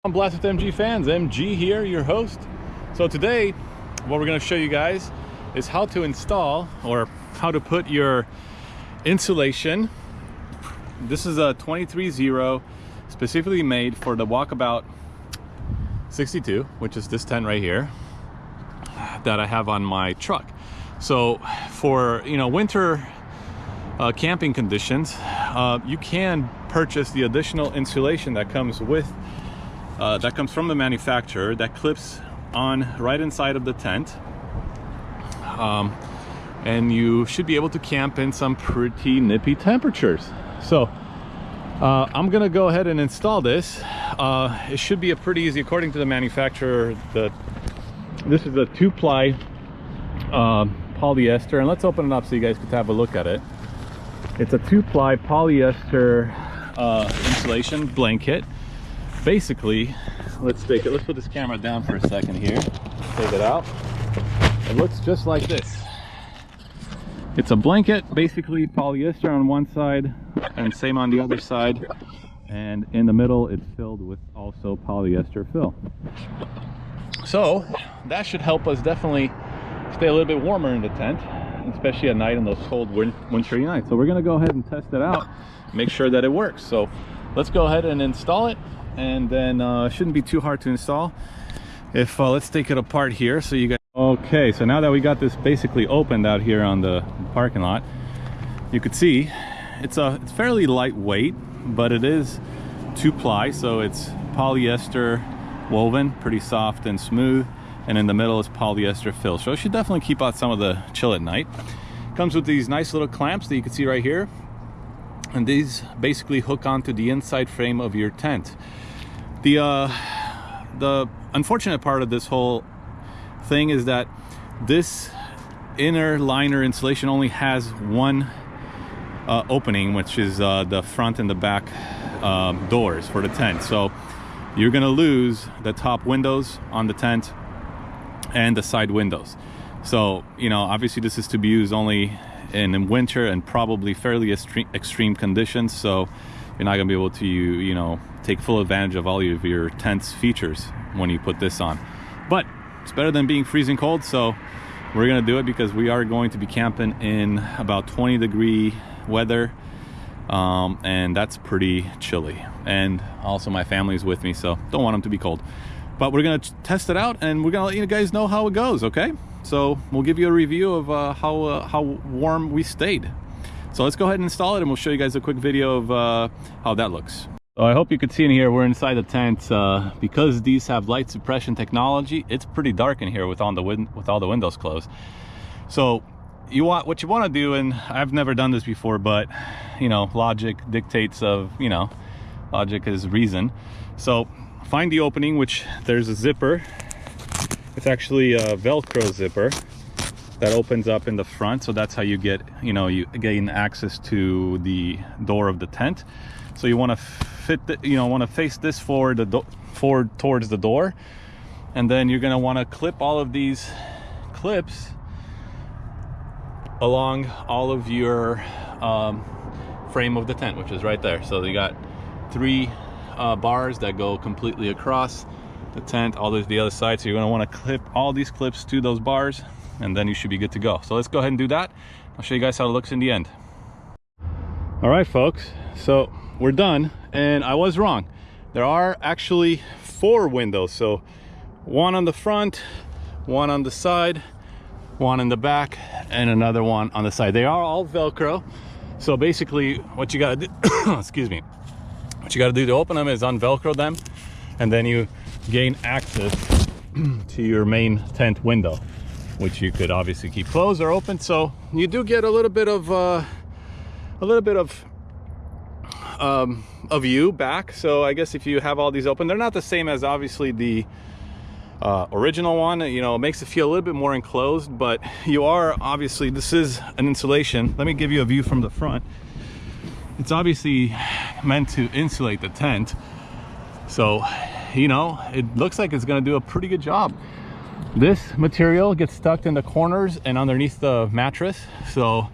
I'm Blast with MG fans, MG here, your host. So today, what we're going to show you guys is how to install or how to put your insulation. This is a 23-0, specifically made for the Walkabout 62, which is this tent right here that I have on my truck. So for winter camping conditions, you can purchase the additional insulation that comes with that comes from the manufacturer, that clips on right inside of the tent, and you should be able to camp in some pretty nippy temperatures. So I'm gonna go ahead and install this. It should be a pretty easy, according to the manufacturer. This is a 2-ply polyester, and let's open it up so you guys can have a look at it. It's a 2-ply polyester insulation blanket. Basically, let's put this camera down for a second here. Take it out. It looks just like this. It's a blanket, basically polyester on one side and same on the other side, and in the middle it's filled with also polyester fill. So that should help us definitely stay a little bit warmer in the tent, especially at night in those cold wintry nights. So we're going to go ahead and test it out, make sure that it works. So let's go ahead and install it, and then it shouldn't be too hard to install. If let's take it apart here so you guys. Okay, so now that we got this basically opened out here on the parking lot, you could see it's fairly lightweight, but it is 2-ply, so it's polyester woven, pretty soft and smooth, and in the middle is polyester fill, so it should definitely keep out some of the chill at night. Comes with these nice little clamps that you can see right here, and these basically hook onto the inside frame of your tent. The unfortunate part of this whole thing is that this inner liner insulation only has one opening, which is the front and the back doors for the tent. So you're gonna lose the top windows on the tent and the side windows. So obviously this is to be used only in winter and probably fairly extreme conditions, so you're not gonna be able to take full advantage of all of your tent's features when you put this on. But it's better than being freezing cold, so we're gonna do it because we are going to be camping in about 20-degree weather, and that's pretty chilly. And also my family's with me, so don't want them to be cold. But we're gonna test it out, and we're gonna let you guys know how it goes. Okay, so we'll give you a review of how warm we stayed. So let's go ahead and install it, and we'll show you guys a quick video of how that looks. So I hope you could see in here, we're inside the tent. Because these have light suppression technology, it's pretty dark in here with all the windows closed. So what you want to do, and I've never done this before, but logic dictates of logic is reason. So find the opening, which there's a zipper. It's actually a velcro zipper that opens up in the front, so that's how you get you gain access to the door of the tent. So you want to face this forward towards the door, and then you're going to want to clip all of these clips along all of your frame of the tent, which is right there. So you got 3 bars that go completely across the tent, all the other side. So you're going to want to clip all these clips to those bars, and then you should be good to go. So let's go ahead and do that. I'll show you guys how it looks in the end. All right, folks, so we're done, and I was wrong. There are actually 4 windows, so 1 on the front, 1 on the side, 1 in the back, and another 1 on the side. They are all Velcro. So basically what you gotta do excuse me, what you gotta do to open them is unvelcro them, and then you gain access to your main tent window, which you could obviously keep closed or open. So you do get a little bit of a view back. So I guess if you have all these open, they're not the same as obviously the original one. It makes it feel a little bit more enclosed, but you are obviously, this is an insulation. Let me give you a view from the front. It's obviously meant to insulate the tent, so it looks like it's going to do a pretty good job. This material gets stuck in the corners and underneath the mattress, so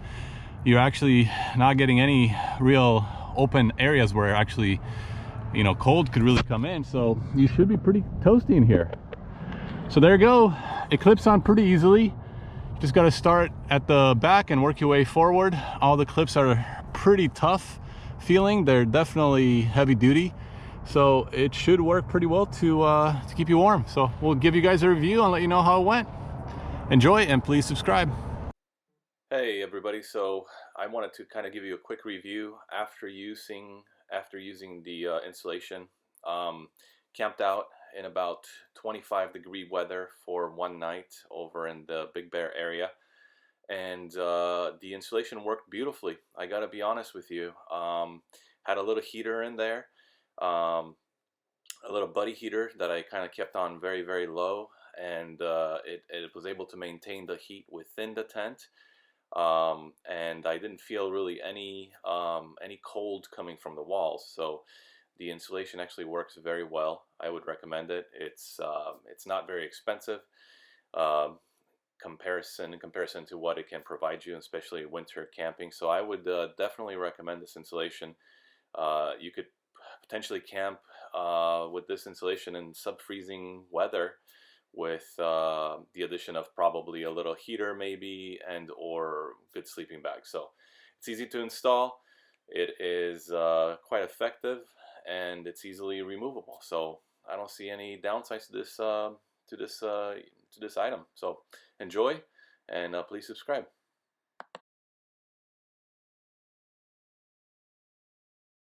you're actually not getting any real open areas where actually you know, cold could really come in. So you should be pretty toasty in here. So there you go. It clips on pretty easily. Just got to start at the back and work your way forward. All the clips are pretty tough feeling. They're definitely heavy duty. So it should work pretty well to keep you warm. So we'll give you guys a review and let you know how it went. Enjoy and please subscribe. Hey everybody, so I wanted to kind of give you a quick review after using the insulation. Camped out in about 25-degree weather for one night over in the Big Bear area, and the insulation worked beautifully. I gotta be honest with you. Had a little heater in there, a little buddy heater that I kind of kept on very, very low, and it was able to maintain the heat within the tent. And I didn't feel really any cold coming from the walls. So the insulation actually works very well. I would recommend it. It's not very expensive in comparison to what it can provide you, especially winter camping. So I would definitely recommend this insulation. You could potentially camp with this insulation in sub-freezing weather, with the addition of probably a little heater maybe, and or good sleeping bag. So it's easy to install, it is quite effective, and it's easily removable. So I don't see any downsides to this item. So enjoy, and please subscribe.